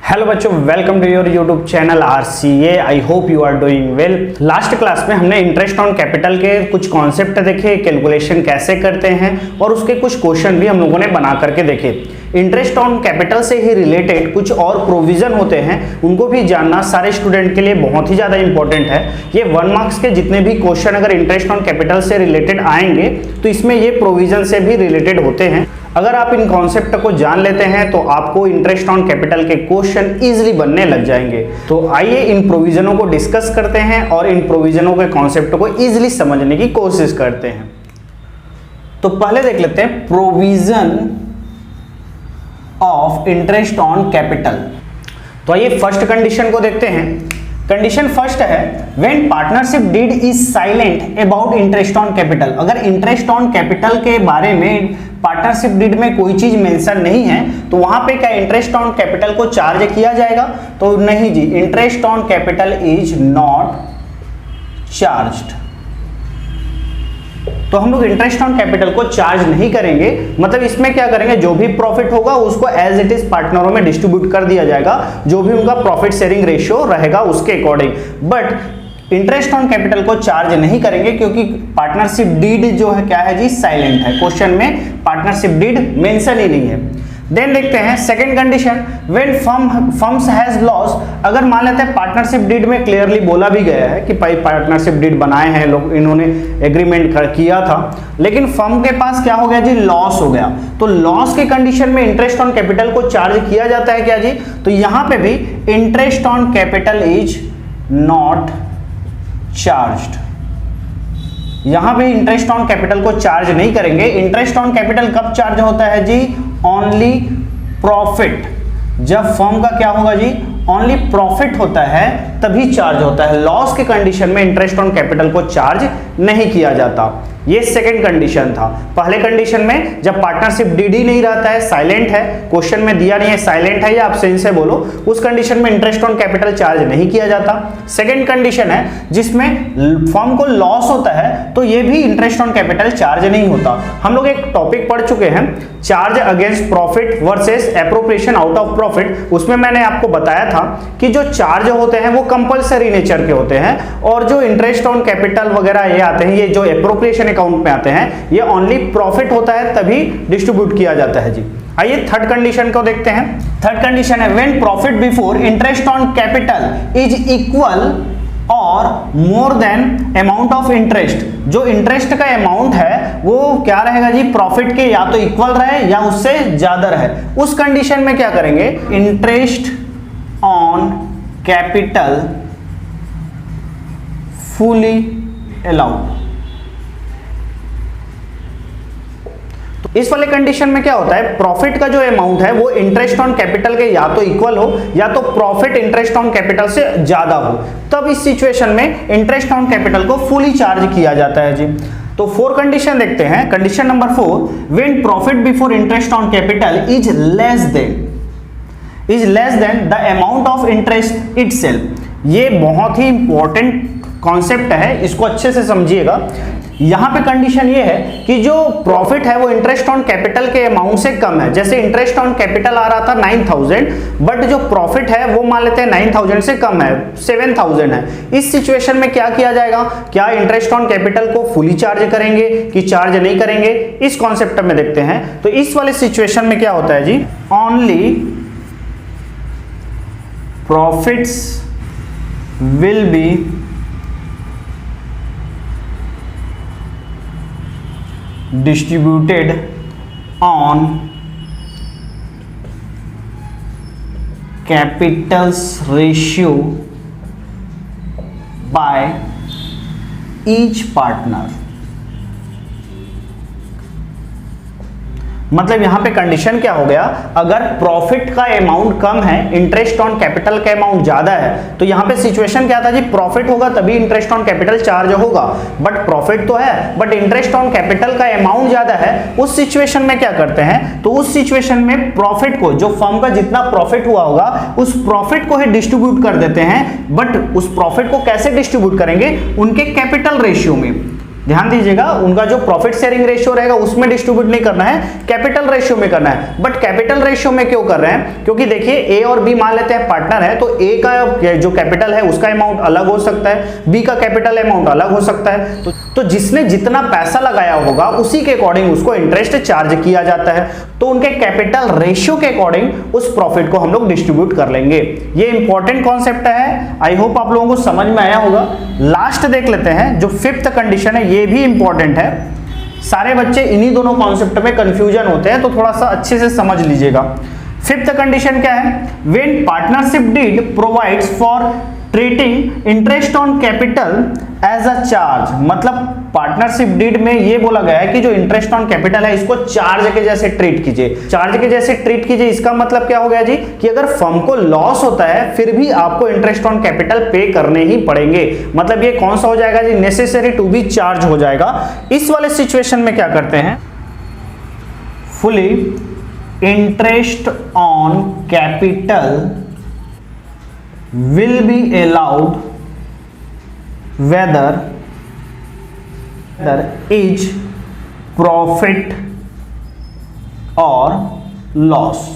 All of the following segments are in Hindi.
हेलो बच्चों, welcome to your YouTube channel RCA। I hope you are doing well. Last class में हमने इंटरेस्ट ऑन कैपिटल के कुछ कॉन्सेप्ट देखे, कैलकुलेशन कैसे करते हैं और उसके कुछ क्वेश्चन भी हम लोगों ने बना करके देखे। इंटरेस्ट ऑन कैपिटल से ही रिलेटेड कुछ और प्रोविजन होते हैं, उनको भी जानना सारे स्टूडेंट के लिए बहुत ही ज़्यादा इंपॉर्टेंट है। ये 1 मार्क्स के जितने भी क्वेश्चन अगर इंटरेस्ट ऑन कैपिटल से रिलेटेड आएंगे तो इसमें ये प्रोविजन से भी रिलेटेड होते हैं। अगर आप इन कॉन्सेप्ट को जान लेते हैं तो आपको इंटरेस्ट ऑन कैपिटल के क्वेश्चन इजीली बनने लग जाएंगे। तो आइए इन प्रोविजनों को डिस्कस करते हैं और इन प्रोविजनों के कॉन्सेप्ट को इजीली समझने की कोशिश करते हैं। तो पहले देख लेते हैं provision of interest on capital. तो आइए फर्स्ट कंडीशन को देखते हैं। कंडीशन फर्स्ट है when partnership deed is silent about interest on capital. अगर इंटरेस्ट ऑन कैपिटल के बारे में पार्टनरशिप डीड में कोई चीज मेंशन नहीं है तो वहां पे क्या इंटरेस्ट ऑन कैपिटल को चार्ज किया जाएगा? तो नहीं जी, interest on capital is not charged. तो हम लोग इंटरेस्ट ऑन कैपिटल को चार्ज नहीं करेंगे। मतलब इसमें क्या करेंगे, जो भी प्रॉफिट होगा उसको एज इट इज पार्टनरों में डिस्ट्रीब्यूट कर दिया जाएगा, जो भी उनका प्रॉफिट शेयरिंग रेशियो रहेगा उसके according. But interest on capital को चार्ज नहीं करेंगे क्योंकि पार्टनरशिप डीड जो है क्या है जी, साइलेंट है। क्वेश्चन में पार्टनरशिप डीड मेंशन ही नहीं है। देन देखते हैं second condition, when firms has loss. अगर मान लेते हैं पार्टनरशिप डीड में क्लियरली बोला भी गया है कि भाई पार्टनरशिप डीड बनाए हैं लोग, इन्होंने एग्रीमेंट किया था, लेकिन फर्म के पास क्या हो गया जी, लॉस हो गया। तो लॉस के कंडीशन में इंटरेस्ट ऑन कैपिटल को चार्ज किया जाता है क्या जी? तो यहां पे भी interest on capital is not charged. यहां पे इंटरेस्ट ऑन कैपिटल को चार्ज नहीं करेंगे। इंटरेस्ट ऑन कैपिटल कब चार्ज होता है जी? Only profit. जब फर्म का क्या होगा जी, ओनली प्रॉफिट होता है तभी चार्ज होता है। लॉस के कंडीशन में इंटरेस्ट ऑन कैपिटल को चार्ज नहीं किया जाता। ये सेकंड कंडीशन था। पहले कंडीशन में जब पार्टनरशिप डीड ही नहीं रहता है, साइलेंट है, क्वेश्चन में दिया नहीं है साइलेंट है या एब्सेंस है बोलो, उस कंडीशन में इंटरेस्ट ऑन कैपिटल चार्ज नहीं किया जाता। सेकंड कंडीशन है जिसमें फर्म को लॉस होता है तो ये भी इंटरेस्ट ऑन कैपिटल चार्ज नहीं होता। हम लोग एक टॉपिक पढ़ चुके हैं, charge against profit versus appropriation out of profit. उसमें मैंने आपको बताया था कि जो चार्ज होते हैं वो कंपल्सरी नेचर के होते हैं और जो इंटरेस्ट ऑन कैपिटल वगैरह ये आते हैं, ये जो एप्रोप्रिएशन अकाउंट में आते हैं, ये ओनली प्रॉफिट होता है तभी डिस्ट्रीब्यूट किया जाता है जी। आइए थर्ड कंडीशन को देखते हैं। थर्ड कंडीशन है when profit before interest on capital is equal और more than amount of interest. जो इंटरेस्ट का अमाउंट है वो क्या रहेगा जी, प्रॉफिट के या तो इक्वल रहे या उससे ज्यादा रहे। उस कंडीशन में क्या करेंगे, interest on capital fully allowed. इस वाले कंडीशन में क्या होता है, प्रॉफिट का जो अमाउंट है वो इंटरेस्ट ऑन कैपिटल के या तो इक्वल हो या तो प्रॉफिट इंटरेस्ट ऑन कैपिटल से ज्यादा हो, तब इस सिचुएशन में इंटरेस्ट ऑन कैपिटल को फुली चार्ज किया जाता है जी। तो 4 कंडीशन देखते हैं। Condition number 4, when profit before interest on capital is less than the amount of interest itself. ये बहुत ही इंपॉर्टेंट कॉन्सेप्ट है, इसको अच्छे से समझिएगा। यहां पे कंडीशन ये है कि जो प्रॉफिट है वो इंटरेस्ट ऑन कैपिटल के अमाउंट से कम है। जैसे इंटरेस्ट ऑन कैपिटल आ रहा था 9000, बट जो प्रॉफिट है वो मान लेते हैं 9000 से कम है, 7000 है। इस सिचुएशन में क्या किया जाएगा, क्या इंटरेस्ट ऑन कैपिटल को फुली चार्ज करेंगे कि चार्ज नहीं करेंगे, इस कॉन्सेप्ट में देखते हैं। तो इस वाले सिचुएशन में क्या होता है जी, only profits will be distributed on capital's ratio by each partner। मतलब यहां पे कंडीशन क्या हो गया, अगर प्रॉफिट का अमाउंट कम है, इंटरेस्ट ऑन कैपिटल का अमाउंट ज्यादा है, तो यहां पे सिचुएशन क्या था जी, प्रॉफिट होगा तभी इंटरेस्ट ऑन कैपिटल चार्ज होगा। बट प्रॉफिट तो है बट इंटरेस्ट ऑन कैपिटल का अमाउंट ज्यादा है। उस सिचुएशन में क्या करते हैं, तो उस सिचुएशन में प्रॉफिट को, जो फर्म का जितना प्रॉफिट हुआ होगा उस प्रॉफिट को ही डिस्ट्रीब्यूट कर देते हैं। बट उस प्रॉफिट को कैसे डिस्ट्रीब्यूट करेंगे, उनके कैपिटल रेशियो में। ध्यान दीजिएगा, उनका जो प्रॉफिट शेयरिंग रेशियो रहेगा उसमें डिस्ट्रीब्यूट नहीं करना है, कैपिटल रेशियो में करना है। बट कैपिटल रेशियो में क्यों कर रहे हैं? क्योंकि देखिए ए और बी मान लेते हैं पार्टनर है, तो ए का जो कैपिटल है उसका अमाउंट अलग हो सकता है, बी का कैपिटल अमाउंट अलग हो सकता है। तो जिसने जितना पैसा लगाया होगा उसी के अकॉर्डिंग उसको इंटरेस्ट चार्ज किया जाता है। तो उनके कैपिटल रेशियो के अकॉर्डिंग उस प्रॉफिट को हम लोग डिस्ट्रीब्यूट कर लेंगे। ये इंपॉर्टेंट कॉन्सेप्ट है, आई होप आप लोगों को समझ में आया होगा। लास्ट देख लेते हैं, जो फिफ्थ कंडीशन है ये भी इंपॉर्टेंट है। सारे बच्चे इन्हीं दोनों कॉन्सेप्ट में कंफ्यूजन होते हैं, तो थोड़ा सा अच्छे से समझ लीजिएगा। फिफ्थ कंडीशन क्या है? When partnership deed provides for treating interest on capital as a charge, मतलब पार्टनरशिप डीड में ये बोला गया है कि जो इंटरेस्ट ऑन कैपिटल है इसको चार्ज के जैसे ट्रीट कीजिए। चार्ज के जैसे ट्रीट कीजिए, इसका मतलब क्या हो गया जी कि अगर फर्म को लॉस होता है फिर भी आपको इंटरेस्ट ऑन कैपिटल पे करने ही पड़ेंगे। मतलब ये कौन सा हो जाएगा जी? नेसेसरी टू बी चार्ज हो जाएगा। इस वाले सिचुएशन में क्या करते हैं? Fully interest on capital will be allowed whether is profit or loss।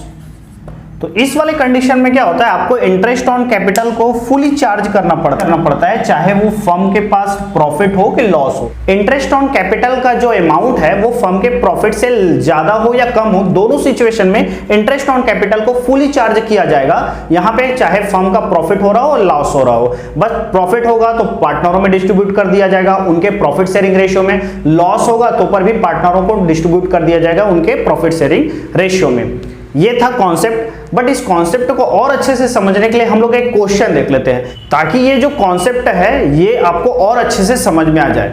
तो इस वाले कंडीशन में क्या होता है? आपको इंटरेस्ट ऑन कैपिटल को फुली चार्ज करना पड़ता है, चाहे वो फर्म के पास प्रॉफिट हो कि लॉस हो। इंटरेस्ट ऑन कैपिटल का जो अमाउंट है वो फर्म के प्रॉफिट से ज्यादा हो या कम हो, दोनों सिचुएशन में इंटरेस्ट ऑन कैपिटल को फुली चार्ज किया जाएगा। यहाँ पे चाहे फर्म का प्रॉफिट हो रहा हो लॉस हो रहा हो, बस प्रॉफिट होगा तो पार्टनरों में डिस्ट्रीब्यूट कर दिया जाएगा उनके प्रॉफिट शेयरिंग रेशियो में, लॉस होगा तो पर भी पार्टनरों को डिस्ट्रीब्यूट कर दिया जाएगा उनके प्रॉफिट शेयरिंग रेशियो में। ये था कॉन्सेप्ट। बट इस कॉन्सेप्ट को और अच्छे से समझने के लिए हम लोग एक क्वेश्चन देख लेते हैं, ताकि ये जो कॉन्सेप्ट है ये आपको और अच्छे से समझ में आ जाए।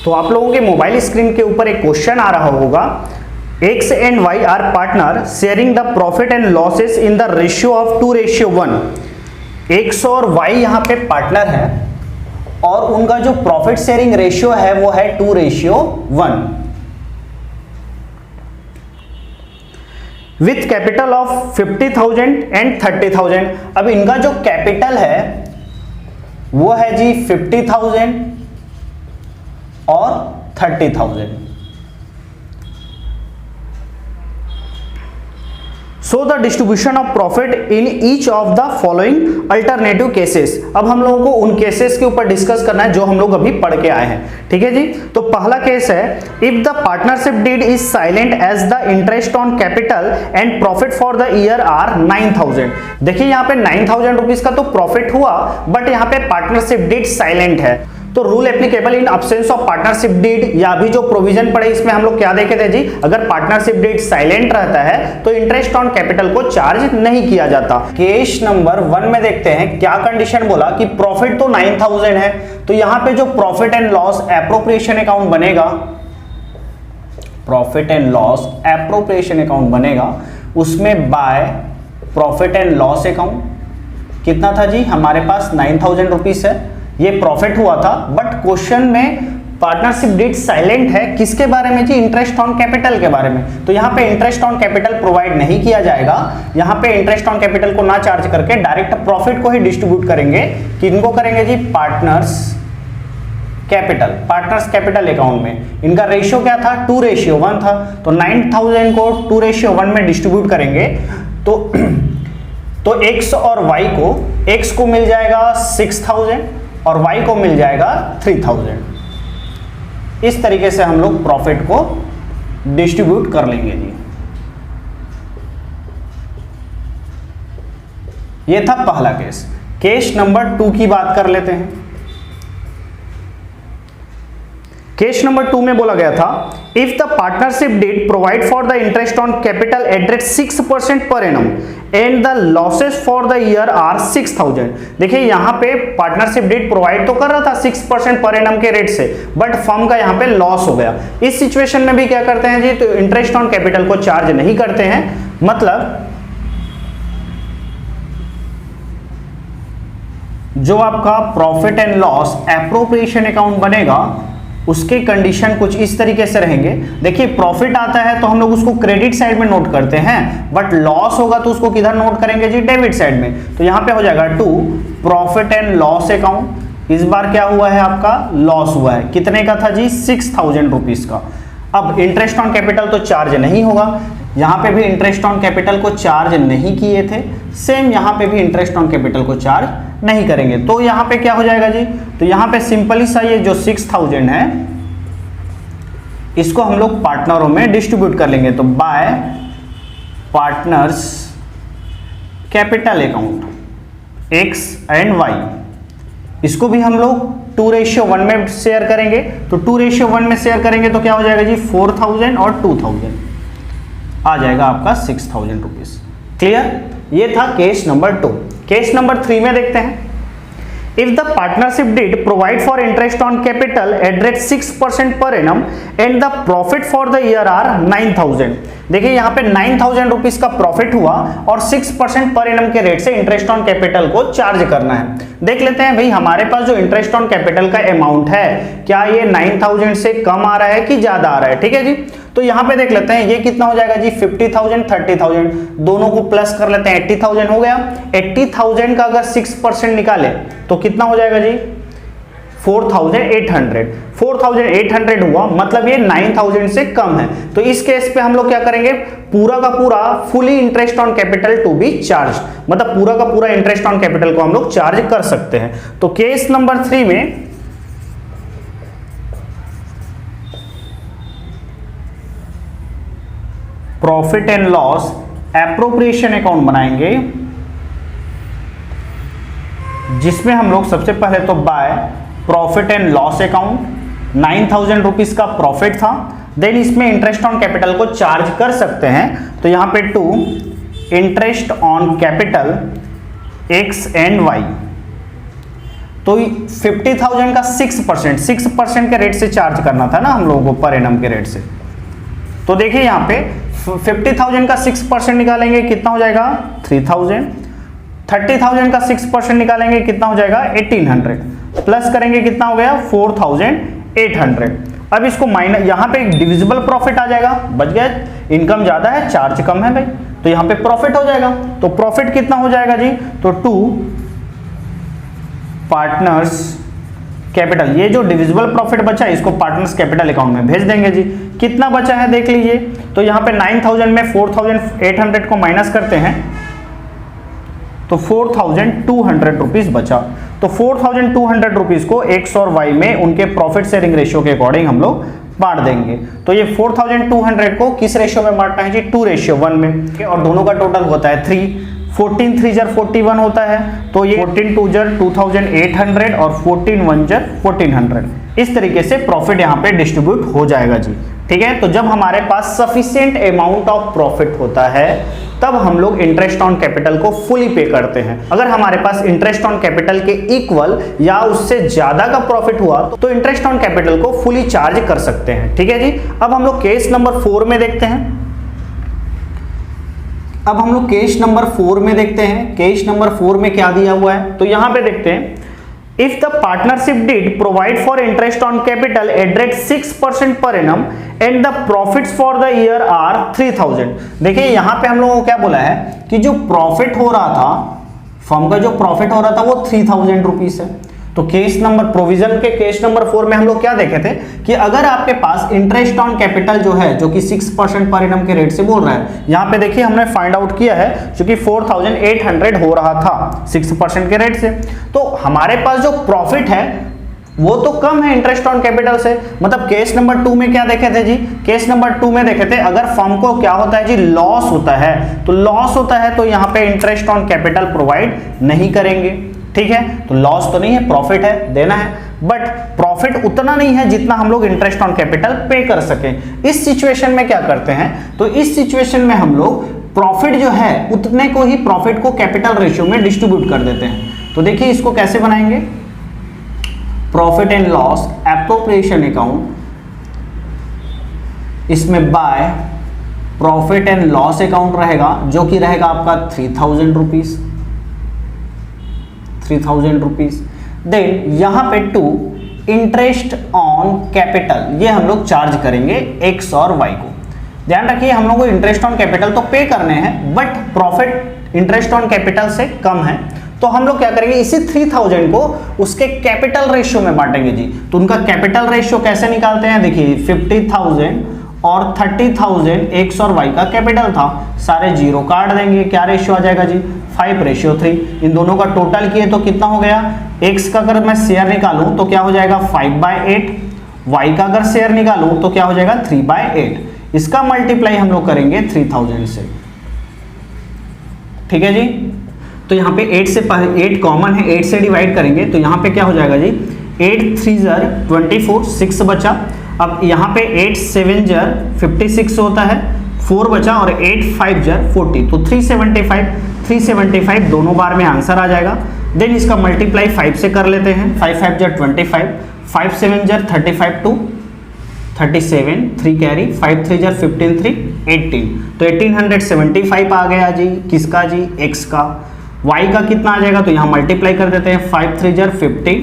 तो आप लोगों के मोबाइल स्क्रीन के ऊपर एक क्वेश्चन आ रहा होगा, X and Y are partner sharing the profit and losses in the ratio of 2:1। X और Y यहाँ पे पार्टनर है और उनका जो प्रॉफिट शेयरिंग रेशियो है वो है 2:1 विथ कैपिटल ऑफ 50,000 एंड 30,000। अब इनका जो कैपिटल है वो है जी 50,000 और 30,000। So the distribution of profit in each of the following alternative cases. अब हम लोगों को उन केसेस के ऊपर डिस्कस करना है जो हम लोग अभी पढ़ के आए हैं, ठीक है जी। तो पहला केस है, if the partnership deed is silent as the interest on capital and profit for the year are 9,000। देखिए यहाँ पे 9,000 रुपीज का तो प्रॉफिट हुआ, बट यहाँ पे पार्टनरशिप डीड साइलेंट है। तो rule applicable in absence of partnership deed, या अभी जो प्रोविजन पड़े इसमें हम लोग क्या देखे थे जी, अगर पार्टनरशिप डीड साइलेंट रहता है तो इंटरेस्ट ऑन कैपिटल को चार्ज नहीं किया जाता। केस नंबर 1 में देखते हैं क्या कंडीशन बोला कि प्रॉफिट तो 9,000 है, तो यहां पे जो profit and loss appropriation account बनेगा, profit and loss appropriation account बनेगा, उसमें by profit and loss account कितना था जी, हमारे पास 9,000 रुपीज है, ये प्रॉफिट हुआ था। बट क्वेश्चन में पार्टनरशिप डीड साइलेंट है, किसके बारे में जी, इंटरेस्ट ऑन कैपिटल के बारे में। तो यहाँ पे इंटरेस्ट ऑन कैपिटल प्रोवाइड नहीं किया जाएगा, यहाँ पे इंटरेस्ट ऑन कैपिटल को ना चार्ज करके डायरेक्ट प्रॉफिट को ही डिस्ट्रीब्यूट करेंगे। किनको करेंगे जी, पार्टनर्स कैपिटल अकाउंट में। इनका रेशियो क्या था, 2:1 था, तो 9,000 को 2:1 में डिस्ट्रीब्यूट करेंगे तो x और y को, x को मिल जाएगा 6,000 और y को मिल जाएगा 3,000। इस तरीके से हम लोग प्रॉफिट को डिस्ट्रीब्यूट कर लेंगे जी। ये था पहला केस। केस नंबर 2 की बात कर लेते हैं। केस नंबर 2 में बोला गया था, if the partnership deed provide for the interest on capital at rate 6% per annum and the losses for the year are 6,000। देखिए यहाँ पे पार्टनरशिप डीड प्रोवाइड तो कर रहा था 6% पर एनम के रेट से, बट फर्म का यहाँ पे लॉस हो गया। इस सिचुएशन में भी क्या करते हैं जी, तो इंटरेस्ट ऑन कैपिटल को चार्ज नहीं करते हैं। मतलब जो आपका profit and loss appropriation account बनेगा उसके कंडीशन कुछ इस तरीके से रहेंगे। देखिए प्रॉफिट आता है तो हम लोग उसको क्रेडिट साइड में नोट करते हैं, बट लॉस होगा तो उसको किधर नोट करेंगे जी, डेबिट साइड में। तो यहाँ पे हो जाएगा 2 प्रॉफिट एंड लॉस अकाउंट, इस बार क्या हुआ है, आपका लॉस हुआ है। कितने का था जी, 6000 रुपीज का। अब इंटरेस्ट ऑन कैपिटल तो चार्ज नहीं होगा, यहाँ पे भी इंटरेस्ट ऑन कैपिटल को चार्ज नहीं किए थे, सेम यहाँ पे भी इंटरेस्ट ऑन कैपिटल को चार्ज नहीं करेंगे। तो यहाँ पे क्या हो जाएगा जी, तो यहाँ पे सिंपली सा ये जो 6000 है इसको हम लोग पार्टनरों में डिस्ट्रीब्यूट कर लेंगे। तो by partners capital account X and Y, इसको भी हम लोग 2:1 में शेयर करेंगे। तो 2:1 में शेयर करेंगे तो क्या हो जाएगा जी, 4000 और 2000 आ जाएगा आपका 6000 रुपीज। क्लियर, ये था केस नंबर 2। केस नंबर 3 में देखते हैं। If the partnership did provide for interest on capital at rate 6% per annum and the profit for the year are 9000। देखिए यहाँ पे 9000 रुपीज का प्रॉफिट हुआ और 6% पर एनम के रेट से इंटरेस्ट ऑन कैपिटल को चार्ज करना है। देख लेते हैं भाई हमारे पास जो इंटरेस्ट ऑन कैपिटल का अमाउंट है क्या ये 9000 से कम आ रहा है कि ज्यादा आ रहा है। ठीक है जी, तो यहाँ पे देख लेते हैं ये कितना हो जाएगा जी, 50,000 30,000 दोनों को प्लस कर लेते हैं, 80,000 हो गया। 80,000 का अगर 6% निकाले तो कितना हो जाएगा जी, 4,800। 4,800 हुआ, मतलब ये 9,000 से कम है। तो इस केस पे हम लोग क्या करेंगे, पूरा का पूरा fully interest on capital to be charge, मतलब पूरा का पूरा इंटरेस्ट ऑन कैपिटल को हम लोग चार्ज कर सकते हैं। तो केस नंबर 3 में profit and loss appropriation account बनाएंगे, जिसमें हम लोग सबसे पहले तो by profit and loss account 9,000 rupees का प्रॉफिट था, देन इसमें इंटरेस्ट ऑन कैपिटल को चार्ज कर सकते हैं। तो यहां पे 2 interest on capital X and Y, तो 50,000 का 6% के रेट से चार्ज करना था ना हम लोगों को, पर एनम के रेट से। तो देखिए यहाँ पे 50,000 का 6% निकालेंगे कितना हो जाएगा, 3,000। 30,000 का 6% निकालेंगे कितना हो जाएगा, 1,800। प्लस करेंगे कितना हो गया, 4,800। अब इसको माइनस, यहाँ पे डिविजिबल प्रॉफिट आ जाएगा, बच गया। इनकम ज्यादा है, चार्ज कम है भाई, तो यहाँ पे प्रॉफिट हो जाएगा। तो प्रॉफिट कितना हो जाएगा जी, तो 2 पार्टनर्स कैपिटल, ये जो डिविजिबल प्रॉफिट बचा है इसको पार्टनर्स कैपिटल अकाउंट में भेज देंगे जी। कितना बचा है देख लीजिए, तो यहाँ पे 9,000 में 4,800 को माइनस करते हैं तो 4,200 रुपीज बचा। तो 4,200 रुपीज को एक्स और वाई में उनके प्रॉफिट शेयरिंग रेशियो के अकॉर्डिंग हम लोग बांट देंगे। तो ये 4,200 को किस रेशियो में बांटना है जी, 2:1 में, और दोनों का टोटल होता है 3। 14 3 जार 41 होता है, तो ये 14 2 जार 2,800 और 14 1 जार 1,400। इस तरीके से प्रॉफिट यहाँ पे डिस्ट्रीब्यूट हो जाएगा जी। ठीक है, तो जब हमारे पास सफिशिएंट अमाउंट ऑफ प्रॉफिट होता है तब हम लोग इंटरेस्ट ऑन कैपिटल को फुली पे करते हैं। अगर हमारे पास इंटरेस्ट ऑन कैपिटल के इक्वल या उससे ज्यादा का प्रॉफिट हुआ तो इंटरेस्ट ऑन कैपिटल को फुली चार्ज कर सकते हैं। ठीक है जी, अब हम लोग केस नंबर 4 में देखते हैं। अब हम लोग केस नंबर 4 में देखते हैं। केस नंबर 4 में क्या दिया हुआ है, तो यहां पे देखते हैं, if the partnership did provide for interest on capital at rate 6% per annum and the profits for the year are 3,000। देखिए यहां पे हम लोगों को क्या बोला है कि जो प्रॉफिट हो रहा था, फर्म का जो प्रॉफिट हो रहा था वो 3,000 रुपीज है। तो केस नंबर प्रोविजन के केस नंबर 4 में हम लोग क्या देखे थे कि अगर आपके पास इंटरेस्ट ऑन कैपिटल जो है जो कि 6% पर एनम के रेट से बोल रहा है, यहां पे देखिए हमने फाइंड आउट किया है क्योंकि 4,800 हो रहा था 6% के रेट से, तो हमारे पास जो प्रॉफिट है वो तो कम है इंटरेस्ट ऑन कैपिटल से। मतलब केस नंबर 2 में क्या देखे थे जी, केस नंबर 2 में देखे थे अगर फर्म को क्या होता है जी, लॉस होता है, तो लॉस होता है तो यहाँ पे इंटरेस्ट ऑन कैपिटल प्रोवाइड नहीं करेंगे। ठीक है, तो लॉस तो नहीं है, प्रॉफिट है, देना है, बट प्रॉफिट उतना नहीं है जितना हम लोग इंटरेस्ट ऑन कैपिटल पे कर सकें। इस सिचुएशन में क्या करते हैं, तो इस सिचुएशन में हम लोग प्रॉफिट जो है उतने को ही प्रॉफिट को कैपिटल रेशियो में डिस्ट्रीब्यूट कर देते हैं। तो देखिए इसको कैसे बनाएंगे, profit and loss appropriation account, इसमें by profit and loss account रहेगा जो कि रहेगा आपका 3,000 रुपीज, 3,000 रुपीज। देन यहां पे 2 इंटरेस्ट ऑन कैपिटल, ये हम लोग चार्ज करेंगे एक्स और वाई को। ध्यान रखिए हम लोग को इंटरेस्ट ऑन कैपिटल तो पे करने हैं but profit interest on capital से कम है, तो हम लोग क्या करेंगे, इसी 3000 को उसके कैपिटल रेशियो में बांटेंगे जी। तो उनका कैपिटल रेशियो कैसे निकालते हैं, देखिए 50,000 और 30,000 एक्स और वाई का कैपिटल था, सारे जीरो काट देंगे, क्या रेशियो आ जाएगा जी 5:3। इन दोनों का टोटल किए तो कितना हो गया, एक्स का अगर मैं शेयर निकालूं तो क्या हो जाएगा 5/8, वाई का अगर शेयर निकालूं तो क्या हो जाएगा 3/8। इसका मल्टीप्लाई हम लोग करेंगे 3000 से, ठीक है जी। तो यहाँ पे 8 से 8 कॉमन है, 8 से डिवाइड करेंगे तो यहाँ पे क्या हो जाएगा जी 8 3 जार 24, 6 बचा। अब यहाँ पे 8 7 जार 56 होता है, 4 बचा और 8 5 जार 40, तो 375 दोनों बार में आंसर आ जाएगा। देन इसका मल्टीप्लाई 5 से कर लेते हैं, 5 5 जार 25, 5 7 जार 35 2 37, 3 कैरी, 5 3 जार 15 3 18, तो 1875 आ गया जी, किसका जी x का। y का कितना आ जाएगा, तो यहाँ मल्टीप्लाई कर देते हैं, 5 3 जार 50,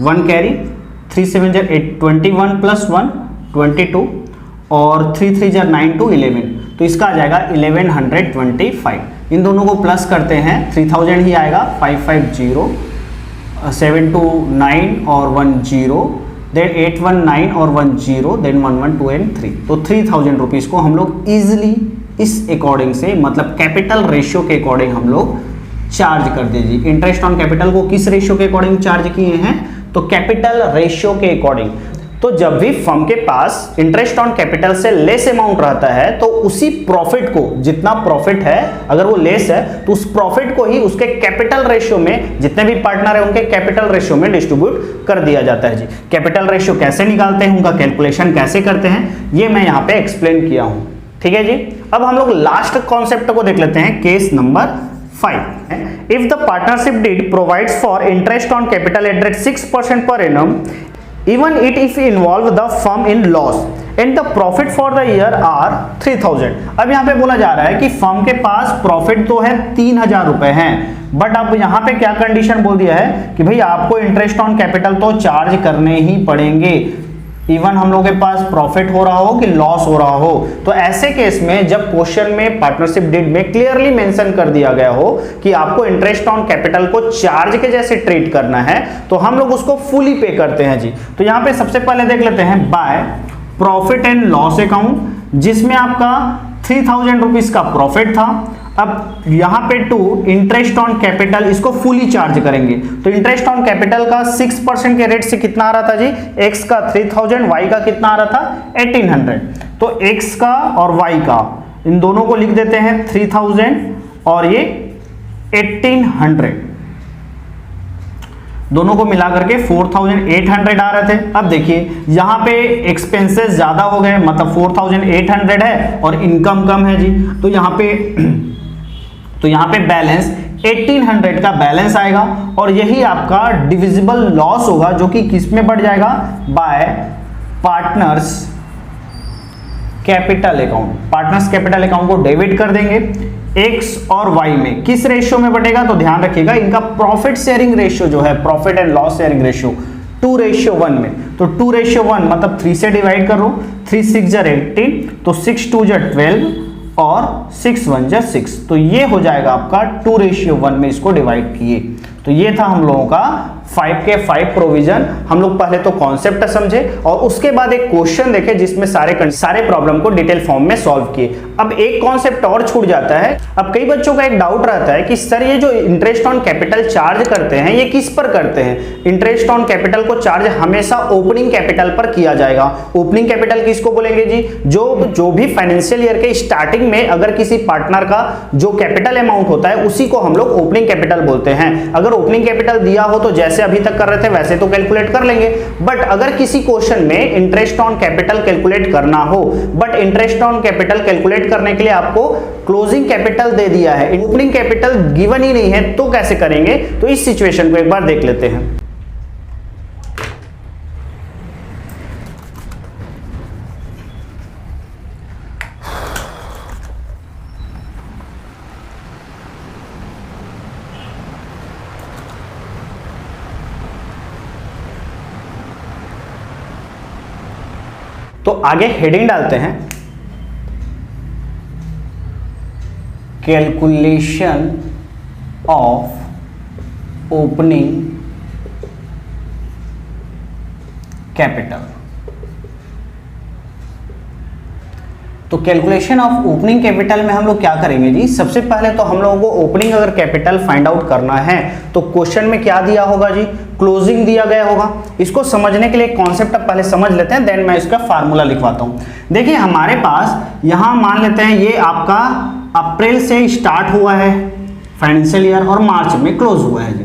1 कैरी, 3 7 जार 21 प्लस 1 22 और 3 3 जार 9 2 11, तो इसका आ जाएगा 1125। इन दोनों को प्लस करते हैं 3000 ही आएगा, 550 7 2 9 और 1 0, देन 8 1 9 और 1 0, देन 1 1 2 and 3, तो 3000 रुपीज को हम लोग इजिली इस अकॉर्डिंग से, मतलब कैपिटल रेशियो के अकॉर्डिंग हम लोग चार्ज कर दीजिए। इंटरेस्ट ऑन कैपिटल को किस रेशियो के अकॉर्डिंग चार्ज किए हैं, तो कैपिटल रेशियो के अकॉर्डिंग। तो जब भी फर्म के पास इंटरेस्ट ऑन कैपिटल से लेस अमाउंट रहता है तो उसी प्रॉफिट को, जितना प्रॉफिट है अगर वो लेस है तो उस प्रॉफिट को ही उसके कैपिटल रेशियो में, जितने भी पार्टनर है उनके कैपिटल रेशियो में डिस्ट्रीब्यूट कर दिया जाता है जी। कैपिटल रेशियो कैसे निकालते हैं, उनका कैलकुलेशन कैसे करते हैं, ये मैं यहाँ पे एक्सप्लेन किया हूं, ठीक है जी। अब हम लोग लास्ट कॉन्सेप्ट को देख लेते हैं, case number 5। If the partnership deed provides for interest on capital at 6% per annum, even if involve the firm in loss and the profit for the year are 3000। अब यहाँ पे बोला जा रहा है कि फर्म के पास प्रॉफिट तो है 3000 रुपए हैं, बट अब यहाँ पे क्या कंडीशन बोल दिया है कि भाई आपको इंटरेस्ट ऑन कैपिटल तो चार्ज करने ही पड़ेंगे, इवन हम लोग के पास प्रॉफिट हो रहा हो कि लॉस हो रहा हो। तो ऐसे केस में जब क्वेश्चन में पार्टनरशिप डीड में क्लियरली मेंशन कर दिया गया हो कि आपको इंटरेस्ट ऑन कैपिटल को चार्ज के जैसे ट्रीट करना है, तो हम लोग उसको फुली पे करते हैं जी। तो यहां पे सबसे पहले देख लेते हैं bye profit and loss account, जिसमें आपका 3000 रुपीज का प्रॉफिट था। अब यहां पे टू इंटरेस्ट ऑन कैपिटल, इसको फुली चार्ज करेंगे। तो इंटरेस्ट ऑन कैपिटल का 6% के रेट से कितना आ रहा था जी, x का 3000, y का कितना आ रहा था 1800। तो x का और y का इन दोनों को लिख देते हैं 3000 और ये 1800, दोनों को मिला करके 4800 आ रहे थे। अब देखिए यहाँ पे एक्सपेंसेस ज्यादा हो गए, मतलब 4800 है और इनकम कम है जी। तो यहाँ पे बैलेंस 1800 का बैलेंस आएगा और यही आपका डिविजिबल लॉस होगा, जो कि किस में बढ़ जाएगा, bye partners capital account. Partners capital account को डेबिट कर देंगे, एक्स और वाई में किस रेशियो में बढ़ेगा, तो ध्यान रखिएगा इनका प्रॉफिट शेयरिंग रेशियो जो है, profit and loss sharing ratio 2:1 में। तो 2:1 मतलब 3 से डिवाइड कर लो, 3 6 जार 18, तो 6 2 जार 12 और 6 1 जार 6, तो ये हो जाएगा आपका 2:1 में इसको डिवाइड किए। तो ये था हम लोगों का 5 के 5 प्रोविजन। हम लोग पहले तो कॉन्सेप्ट समझे और उसके बाद एक क्वेश्चन देखे जिसमें सारे प्रॉब्लम को डिटेल फॉर्म में सॉल्व किए। अब एक कॉन्सेप्ट और छूट जाता है। अब कई बच्चों का एक डाउट रहता है कि सर ये जो इंटरेस्ट ऑन कैपिटल चार्ज करते हैं ये किस पर करते हैं। इंटरेस्ट ऑन कैपिटल को चार्ज हमेशा ओपनिंग कैपिटल पर किया जाएगा। ओपनिंग कैपिटल किसको बोलेंगे जी, जो भी फाइनेंशियल ईयर के स्टार्टिंग में अगर किसी पार्टनर का जो कैपिटल अमाउंट होता है उसी को हम लोग ओपनिंग कैपिटल बोलते हैं। अगर ओपनिंग कैपिटल दिया हो तो जैसे अभी तक कर रहे थे वैसे तो कैलकुलेट कर लेंगे, बट अगर किसी क्वेश्चन में इंटरेस्ट ऑन कैपिटल कैलकुलेट करना हो, but interest on capital calculate करने के लिए आपको क्लोजिंग कैपिटल दे दिया है, ओपनिंग कैपिटल गिवन ही नहीं है, तो कैसे करेंगे। तो इस सिचुएशन को एक बार देख लेते हैं। तो आगे हेडिंग डालते हैं, कैलकुलेशन ऑफ ओपनिंग कैपिटल। तो कैलकुलेशन ऑफ ओपनिंग कैपिटल में हम लोग क्या करेंगे जी, सबसे पहले तो हम लोगों को ओपनिंग अगर कैपिटल फाइंड आउट करना है तो क्वेश्चन में क्या दिया होगा जी, क्लोजिंग दिया गया होगा। इसको समझने के लिए कॉन्सेप्ट अब पहले समझ लेते हैं, देन मैं इसका फार्मूला लिखवाता हूं। देखिए हमारे पास यहां मान लेते हैं ये आपका अप्रैल से स्टार्ट हुआ है फाइनेंशियल ईयर और मार्च में क्लोज हुआ है जी।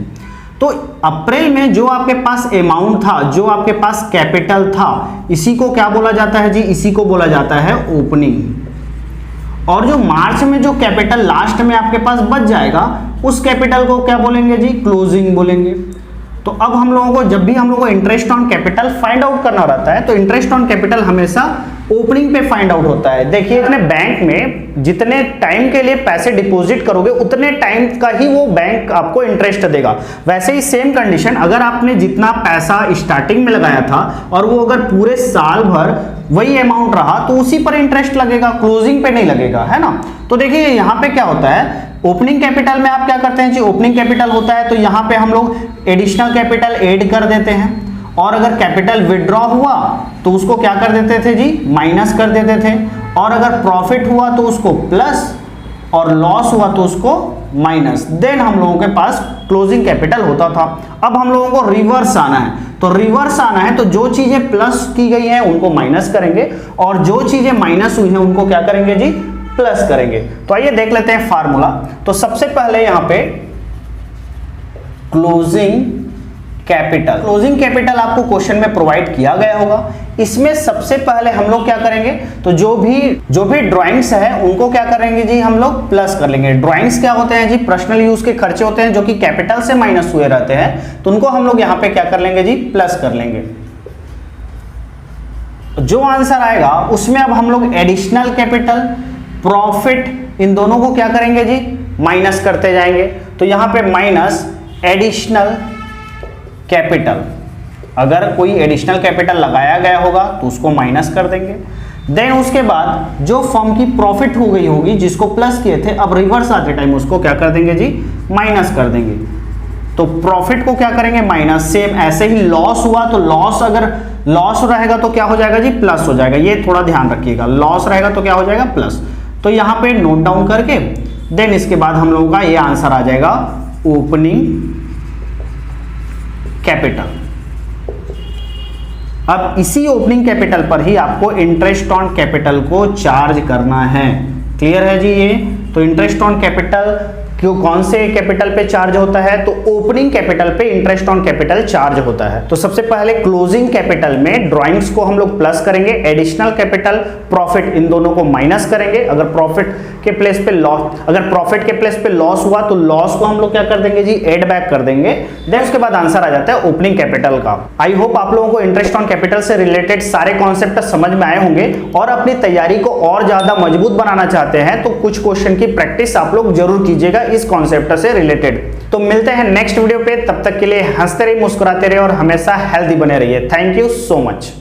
तो अप्रैल में जो आपके पास अमाउंट था, जो आपके पास कैपिटल था, इसी को क्या बोला जाता है जी, इसी को बोला जाता है ओपनिंग। और जो मार्च में जो कैपिटल लास्ट में आपके पास बच जाएगा उस कैपिटल को क्या बोलेंगे जी, क्लोजिंग बोलेंगे। तो अब हम लोगों को जब भी हम लोगों को interest on capital find out करना रहता है तो इंटरेस्ट ऑन कैपिटल हमेशा ओपनिंग पे फाइंड आउट होता है। देखिए अपने बैंक में जितने टाइम के लिए पैसे डिपॉजिट करोगे उतने टाइम का ही वो बैंक आपको इंटरेस्ट देगा। वैसे ही सेम कंडीशन, अगर आपने जितना पैसा स्टार्टिंग में लगाया था और वो अगर पूरे साल भर वही अमाउंट रहा तो उसी पर इंटरेस्ट लगेगा, क्लोजिंग पे नहीं लगेगा, है ना। तो देखिए यहाँ पे क्या होता है, ओपनिंग कैपिटल में आप क्या करते हैं जी, ओपनिंग कैपिटल होता है तो यहाँ पे हम लोग एडिशनल कैपिटल ऐड कर देते हैं, और अगर कैपिटल विड्रॉ हुआ तो उसको क्या कर देते थे जी, माइनस कर देते थे, और अगर प्रॉफिट हुआ तो उसको प्लस और लॉस हुआ तो उसको माइनस। देन हम लोगों के पास क्लोजिंग कैपिटल होता था। अब हम लोगों को रिवर्स आना है, तो रिवर्स आना है तो जो चीजें प्लस की गई हैं उनको माइनस करेंगे और जो चीजें माइनस हुई हैं उनको क्या करेंगे जी, प्लस करेंगे। तो आइए देख लेते हैं फार्मूला। तो सबसे पहले यहां पे क्लोजिंग कैपिटल, क्लोजिंग कैपिटल आपको क्वेश्चन में प्रोवाइड किया गया होगा। इसमें सबसे पहले हम लोग क्या करेंगे, तो जो भी ड्राइंग्स है उनको क्या करेंगे जी, हम लोग प्लस कर लेंगे। ड्राइंग्स क्या होते हैं जी, पर्सनल यूज के खर्चे होते हैं जो कि कैपिटल से माइनस हुए रहते हैं, तो उनको हम लोग यहां पे क्या कर लेंगे जी, प्लस कर लेंगे। जो आंसर आएगा उसमें अब हम लोग एडिशनल कैपिटल, प्रॉफिट, इन दोनों को क्या करेंगे जी, माइनस करते जाएंगे। तो यहां पे माइनस एडिशनल कैपिटल, अगर कोई एडिशनल कैपिटल लगाया गया होगा तो उसको माइनस कर देंगे। देन उसके बाद जो फर्म की प्रॉफिट हो गई होगी जिसको प्लस किए थे, अब रिवर्स आते टाइम उसको क्या कर देंगे जी, माइनस कर देंगे। तो प्रॉफिट को क्या करेंगे, माइनस। सेम ऐसे ही लॉस हुआ तो लॉस, अगर लॉस रहेगा तो क्या हो जाएगा जी, प्लस हो जाएगा। ये थोड़ा ध्यान रखिएगा, लॉस रहेगा तो क्या हो जाएगा, प्लस। तो यहां पे नोट डाउन करके देन इसके बाद हम लोगों का ये आंसर आ जाएगा ओपनिंग कैपिटल। अब इसी ओपनिंग कैपिटल पर ही आपको इंटरेस्ट ऑन कैपिटल को चार्ज करना है। क्लियर है जी ये। तो इंटरेस्ट ऑन कैपिटल क्यों, कौन से कैपिटल पे चार्ज होता है, तो ओपनिंग कैपिटल पे इंटरेस्ट ऑन कैपिटल चार्ज होता है। तो सबसे पहले क्लोजिंग कैपिटल में ड्राइंग्स को हम लोग प्लस करेंगे, एडिशनल कैपिटल, प्रॉफिट, इन दोनों को माइनस करेंगे। अगर प्रॉफिट के प्लेस पे लॉस, अगर प्रॉफिट के प्लेस पे लॉस हुआ तो लॉस को हम लोग क्या कर देंगे जी, एड बैक कर देंगे। देन उसके बाद आंसर आ जाता है ओपनिंग कैपिटल का। आई होप आप लोगों को इंटरेस्ट ऑन कैपिटल से रिलेटेड सारे कॉन्सेप्ट समझ में आए होंगे, और अपनी तैयारी को और ज्यादा मजबूत बनाना चाहते हैं तो कुछ क्वेश्चन की प्रैक्टिस आप लोग जरूर कीजिएगा इस कॉन्सेप्ट से रिलेटेड। तो मिलते हैं नेक्स्ट वीडियो पे, तब तक के लिए हंसते रहिए, मुस्कुराते रहिए और हमेशा हेल्दी बने रहिए। Thank you so much.